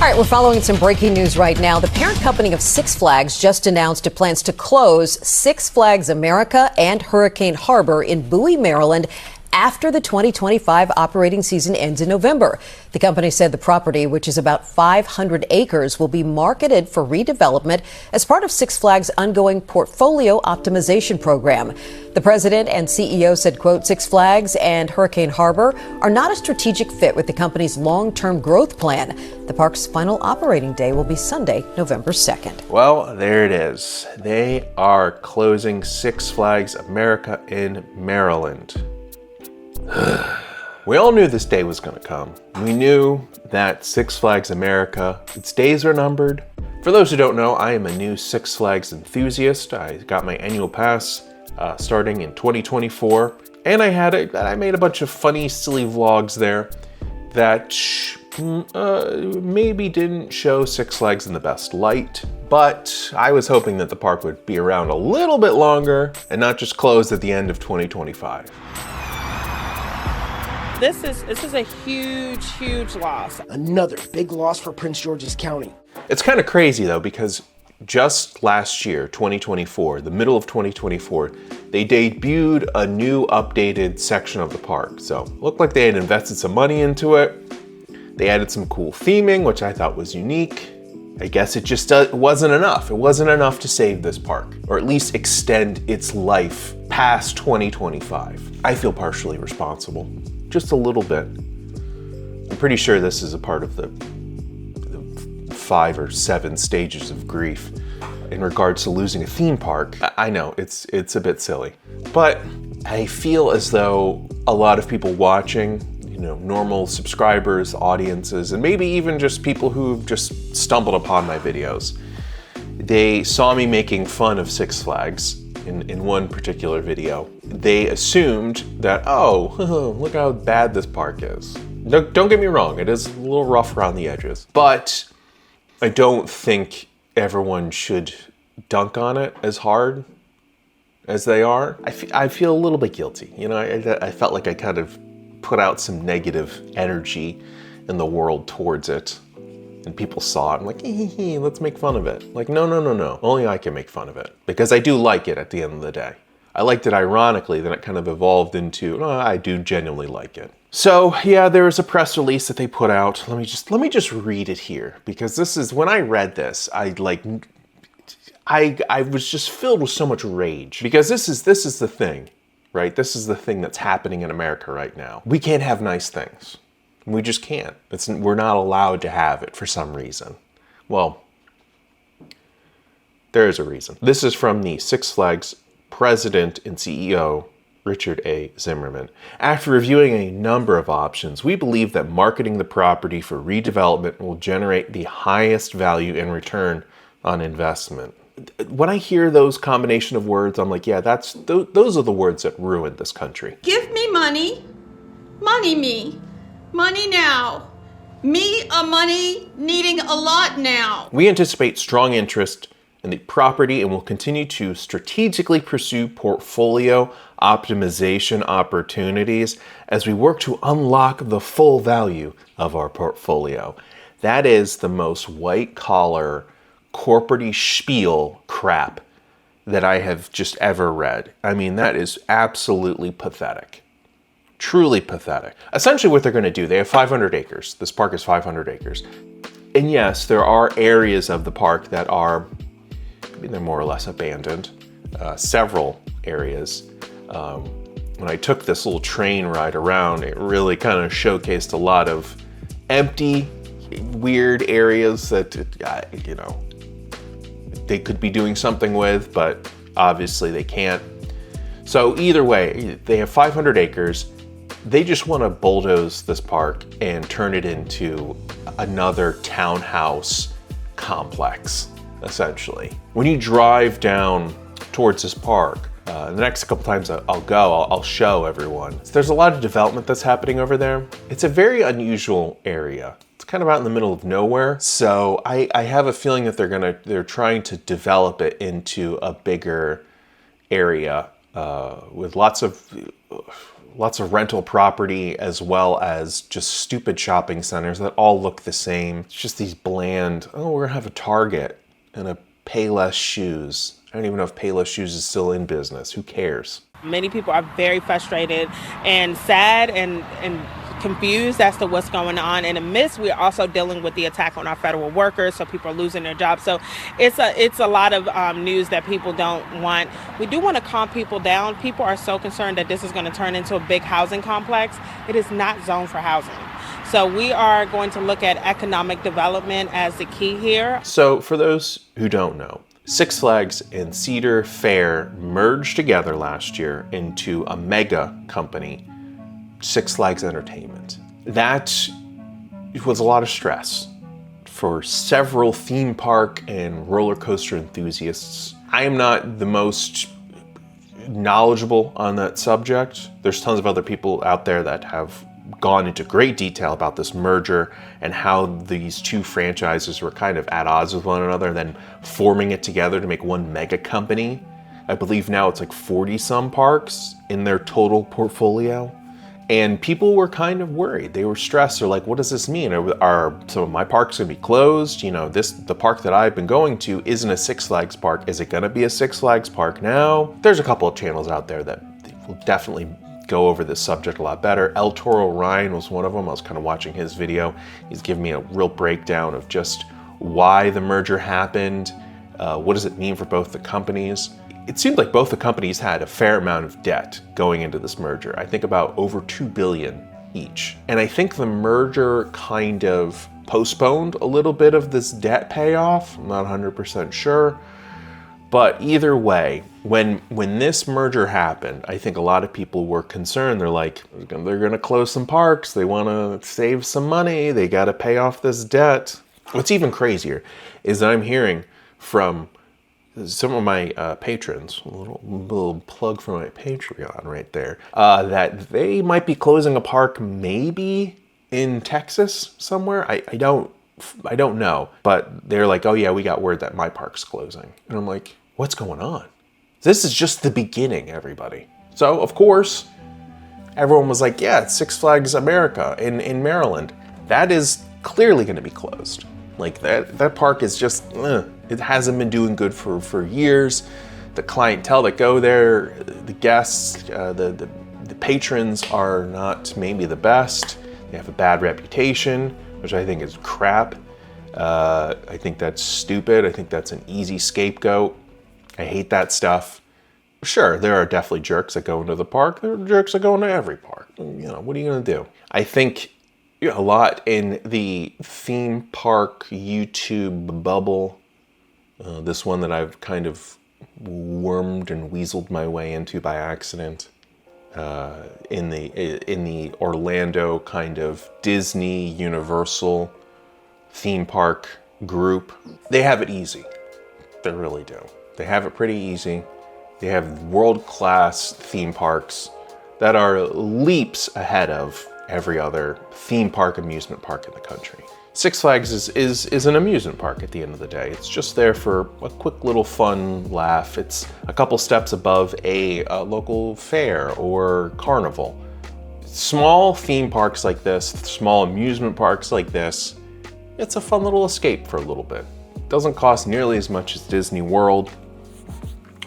All right, we're following some breaking news right now. The parent company of Six Flags just announced it plans to close Six Flags America and Hurricane Harbor in Bowie, Maryland, after the 2025 operating season ends in November. The company said the property, which is about 500 acres, will be marketed for redevelopment as part of Six Flags' ongoing portfolio optimization program. The president and CEO said, quote, Six Flags and Hurricane Harbor are not a strategic fit with the company's long-term growth plan. The park's final operating day will be Sunday, November 2nd. Well, there it is. They are closing Six Flags America in Maryland. We all knew this day was going to come. We knew that Six Flags America, its days are numbered. For those who don't know, I am a new Six Flags enthusiast. I got my annual pass starting in 2024, and I made a bunch of funny, silly vlogs there that maybe didn't show Six Flags in the best light, but I was hoping that the park would be around a little bit longer and not just close at the end of 2025. This is a huge loss. Another big loss for Prince George's County. It's kind of crazy though, because just last year, 2024, the middle of 2024, they debuted a new updated section of the park. So it looked like they had invested some money into it. They added some cool theming, which I thought was unique. I guess it just wasn't enough. It wasn't enough to save this park, or at least extend its life past 2025. I feel partially responsible. Just a little bit. I'm pretty sure this is a part of the 5 or 7 stages of grief in regards to losing a theme park. I know it's a bit silly, but I feel as though a lot of people watching, normal subscribers, audiences, and maybe even just people who've just stumbled upon my videos, they saw me making fun of Six Flags in one particular video. They assumed that, oh, look how bad this park is. Don't get me wrong, it is a little rough around the edges, but I don't think everyone should dunk on it as hard as they are. I feel a little bit guilty. I felt like I kind of put out some negative energy in the world towards it. And people saw it, I'm like, let's make fun of it. Like, no. Only I can make fun of it. Because I do like it at the end of the day. I liked it ironically, then it kind of evolved into, I do genuinely like it. So yeah, there was a press release that they put out. Let me just read it here. Because this is, when I read this, I was just filled with so much rage. Because this is the thing, right? This is the thing that's happening in America right now. We can't have nice things. We just can't. We're not allowed to have it for some reason. Well, there is a reason. This is from the Six Flags president and CEO, Richard A. Zimmerman. After reviewing a number of options, we believe that marketing the property for redevelopment will generate the highest value and return on investment. When I hear those combination of words, I'm like, yeah, those are the words that ruined this country. Give me money. Money me. Money now. Me a money needing a lot now. We anticipate strong interest in the property and will continue to strategically pursue portfolio optimization opportunities as we work to unlock the full value of our portfolio. That is the most white-collar, corporate-y spiel crap that I have just ever read. I mean, that is absolutely pathetic. Truly pathetic. Essentially what they're going to do, they have 500 acres. This park is 500 acres. And yes, there are areas of the park that are, they're more or less abandoned. Several areas. When I took this little train ride around, it really kind of showcased a lot of empty, weird areas that, they could be doing something with, but obviously they can't. So either way, they have 500 acres. They just want to bulldoze this park and turn it into another townhouse complex, essentially. When you drive down towards this park, the next couple times I'll show everyone. There's a lot of development that's happening over there. It's a very unusual area. It's kind of out in the middle of nowhere. So I have a feeling that they're trying to develop it into a bigger area with lots of lots of rental property, as well as just stupid shopping centers that all look the same. It's just these bland, oh, we're gonna have a Target and a Payless Shoes. I don't even know if Payless Shoes is still in business. Who cares? Many people are very frustrated and sad and confused as to what's going on. In the midst, we're also dealing with the attack on our federal workers, so people are losing their jobs. So it's a lot of news that people don't want. We do want to calm people down. People are so concerned that this is going to turn into a big housing complex. It is not zoned for housing. So we are going to look at economic development as the key here. So for those who don't know, Six Flags and Cedar Fair merged together last year into a mega company, Six Flags Entertainment. That was a lot of stress for several theme park and roller coaster enthusiasts. I am not the most knowledgeable on that subject. There's tons of other people out there that have gone into great detail about this merger and how these two franchises were kind of at odds with one another, then forming it together to make one mega company. I believe now it's like 40 some parks in their total portfolio. And people were kind of worried. They were stressed. They're like, what does this mean? Are some of my parks gonna be closed? You know, the park that I've been going to isn't a Six Flags park. Is it gonna be a Six Flags park now? There's a couple of channels out there that will definitely go over this subject a lot better. El Toro Ryan was one of them. I was kind of watching his video. He's giving me a real breakdown of just why the merger happened. What does it mean for both the companies? It seemed like both the companies had a fair amount of debt going into this merger. I think about over $2 billion each. And I think the merger kind of postponed a little bit of this debt payoff. I'm not 100% sure. But either way, when this merger happened, I think a lot of people were concerned. They're like, they're gonna close some parks. They wanna save some money. They gotta pay off this debt. What's even crazier is that I'm hearing from some of my patrons, a little plug for my Patreon right there, that they might be closing a park maybe in Texas somewhere. I don't know, but they're like, oh yeah, we got word that my park's closing. And I'm like, what's going on? This is just the beginning, everybody. So of course, everyone was like, yeah, it's Six Flags America in Maryland. That is clearly gonna be closed. Like that park is just, it hasn't been doing good for years. The clientele that go there, the guests, the patrons are not maybe the best. They have a bad reputation, which I think is crap. I think that's stupid. I think that's an easy scapegoat. I hate that stuff. Sure, there are definitely jerks that go into the park. There are jerks that go into every park. You know, what are you gonna do? I think a lot in the theme park YouTube bubble, this one that I've kind of wormed and weaseled my way into by accident, in the Orlando kind of Disney Universal theme park group, they have it easy. They really do. They have it pretty easy. They have world-class theme parks that are leaps ahead of every other theme park, amusement park in the country. Six Flags is an amusement park at the end of the day. It's just there for a quick little fun laugh. It's a couple steps above a local fair or carnival. Small theme parks like this, small amusement parks like this, it's a fun little escape for a little bit. It doesn't cost nearly as much as Disney World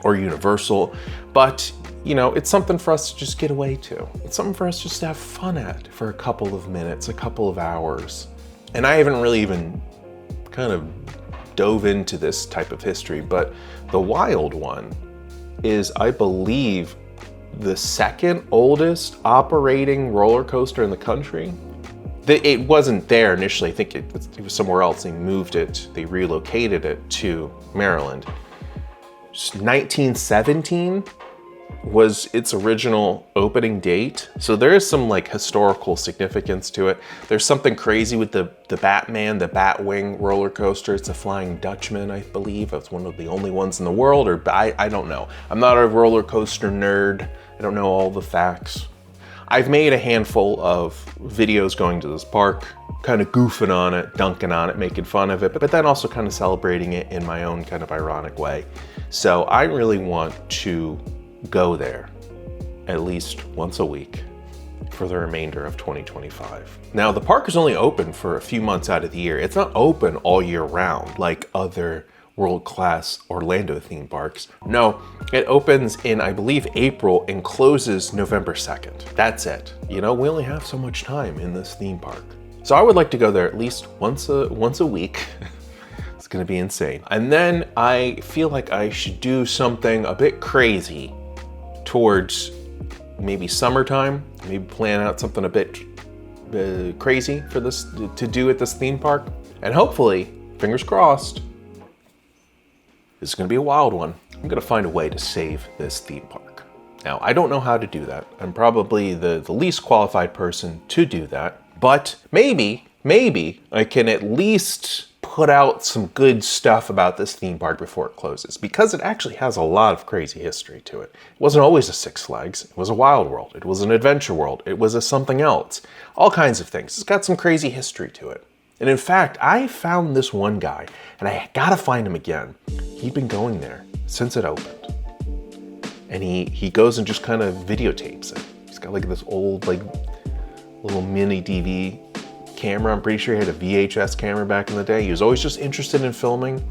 or Universal, but you know, it's something for us to just get away to. It's something for us just to have fun at for a couple of minutes, a couple of hours. And I haven't really even kind of dove into this type of history, but the Wild one is, I believe, the second oldest operating roller coaster in the country. It wasn't there initially. I think it was somewhere else. They moved it, they relocated it to Maryland. 1917 was its original opening date. So there is some like historical significance to it. There's something crazy with the Batman, the Batwing roller coaster. It's a Flying Dutchman, I believe. It's one of the only ones in the world, or I don't know. I'm not a roller coaster nerd. I don't know all the facts. I've made a handful of videos going to this park, kind of goofing on it, dunking on it, making fun of it, but then also kind of celebrating it in my own kind of ironic way. So I really want to go there at least once a week for the remainder of 2025. Now, the park is only open for a few months out of the year. It's not open all year round like other world-class Orlando theme parks. No, it opens in, I believe, April and closes November 2nd. That's it. You know, we only have so much time in this theme park. So I would like to go there at least once a week. It's gonna be insane. And then I feel like I should do something a bit crazy towards maybe summertime, maybe plan out something a bit crazy for this to do at this theme park. And hopefully, fingers crossed, this is gonna be a wild one. I'm gonna find a way to save this theme park. Now, I don't know how to do that. I'm probably the least qualified person to do that, but maybe I can at least put out some good stuff about this theme park before it closes, because it actually has a lot of crazy history to it. It wasn't always a Six Flags. It was a Wild World. It was an Adventure World. It was a something else. All kinds of things. It's got some crazy history to it. And in fact, I found this one guy, and I gotta find him again. He'd been going there since it opened. And he goes and just kind of videotapes it. He's got like this old, like, little mini DV camera. I'm pretty sure he had a VHS camera back in the day. He was always just interested in filming.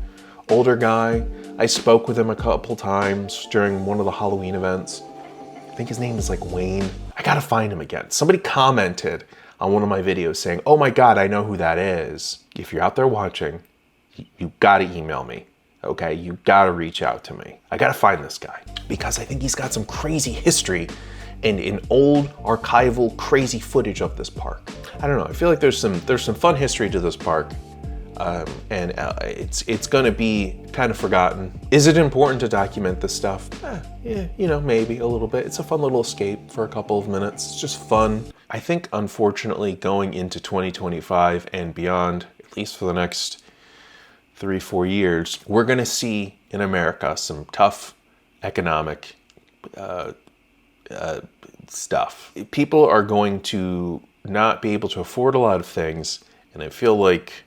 Older guy. I spoke with him a couple times during one of the Halloween events. I think his name is like Wayne. I gotta find him again. Somebody commented on one of my videos saying, "Oh my God, I know who that is." If you're out there watching, you gotta email me, okay? You gotta reach out to me. I gotta find this guy because I think he's got some crazy history and in old archival crazy footage of this park. I don't know, I feel like there's some fun history to this park, and it's gonna be kind of forgotten. Is it important to document this stuff? Yeah, you know, maybe a little bit. It's a fun little escape for a couple of minutes. It's just fun. I think, unfortunately, going into 2025 and beyond, at least for the next 3-4 years, we're gonna see in America some tough economic stuff. People are going to not be able to afford a lot of things, and I feel like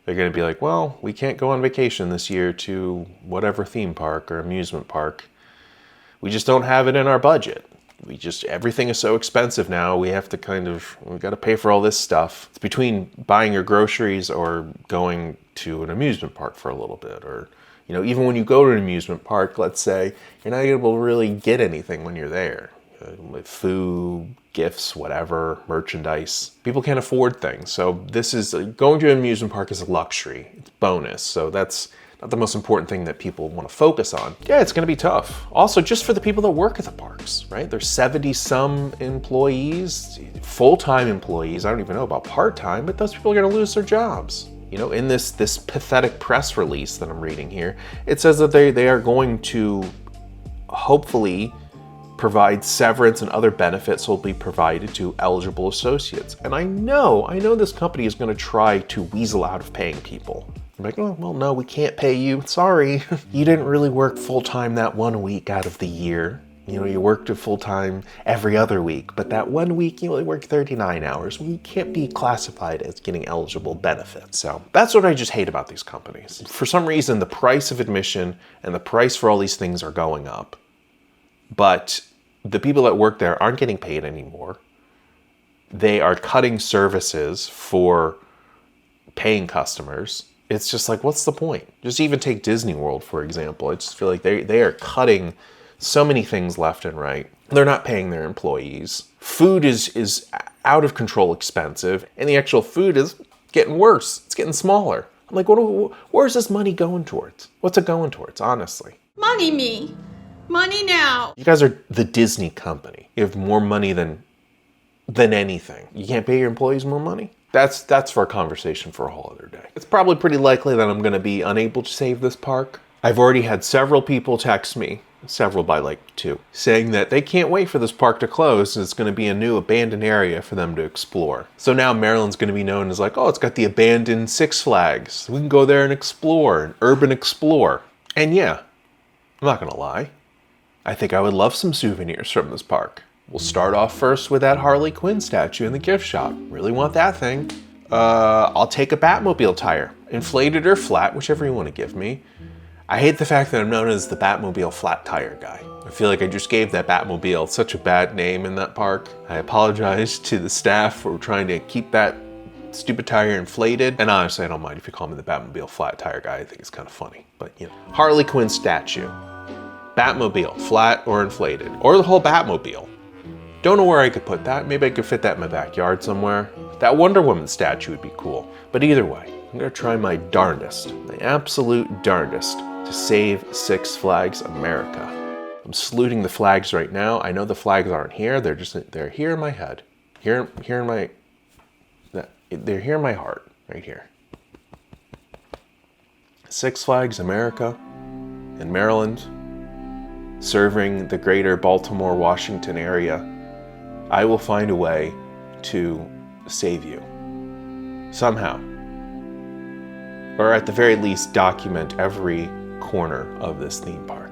they're going to be like, well, we can't go on vacation this year to whatever theme park or amusement park. We just don't have it in our budget. Everything is so expensive now, we got to pay for all this stuff. It's between buying your groceries or going to an amusement park for a little bit, or, you know, even when you go to an amusement park, let's say, you're not able to really get anything when you're there. With food, gifts, whatever, merchandise. People can't afford things. So going to an amusement park is a luxury. It's bonus. So that's not the most important thing that people want to focus on. Yeah, it's going to be tough. Also, just for the people that work at the parks, right? There's 70 some employees, full-time employees. I don't even know about part-time, but those people are going to lose their jobs. You know, in this pathetic press release that I'm reading here, it says that they are going to hopefully provide severance and other benefits will be provided to eligible associates. And I know this company is going to try to weasel out of paying people. I'm like, oh, well, no, we can't pay you. Sorry. You didn't really work full-time that 1 week out of the year. You know, you worked full-time every other week, but that 1 week you only worked 39 hours. You can't be classified as getting eligible benefits. So that's what I just hate about these companies. For some reason, the price of admission and the price for all these things are going up. But the people that work there aren't getting paid anymore. They are cutting services for paying customers. It's just like, what's the point? Just even take Disney World, for example. I just feel like they are cutting so many things left and right. They're not paying their employees. Food is out of control expensive, and the actual food is getting worse. It's getting smaller. I'm like, where's this money going towards? What's it going towards, honestly? Money me. Money now. You guys are the Disney company. You have more money than anything. You can't pay your employees more money? That's for a conversation for a whole other day. It's probably pretty likely that I'm going to be unable to save this park. I've already had several people text me, several by like 2, saying that they can't wait for this park to close and it's going to be a new abandoned area for them to explore. So now Maryland's going to be known as like, oh, it's got the abandoned Six Flags. We can go there and explore, and urban explore. And yeah, I'm not going to lie. I think I would love some souvenirs from this park. We'll start off first with that Harley Quinn statue in the gift shop. Really want that thing. I'll take a Batmobile tire, inflated or flat, whichever you want to give me. I hate the fact that I'm known as the Batmobile flat tire guy. I feel like I just gave that Batmobile such a bad name in that park. I apologize to the staff for trying to keep that stupid tire inflated. And honestly, I don't mind if you call me the Batmobile flat tire guy. I think it's kind of funny, but you know. Harley Quinn statue. Batmobile, flat or inflated, or the whole Batmobile. Don't know where I could put that. Maybe I could fit that in my backyard somewhere. That Wonder Woman statue would be cool. But either way, I'm gonna try my darndest, my absolute darndest, to save Six Flags America. I'm saluting the flags right now. I know the flags aren't here. They're here in my head. They're here in my heart, right here. Six Flags America in Maryland, serving the greater Baltimore, Washington area. I will find a way to save you. Somehow. Or at the very least, document every corner of this theme park.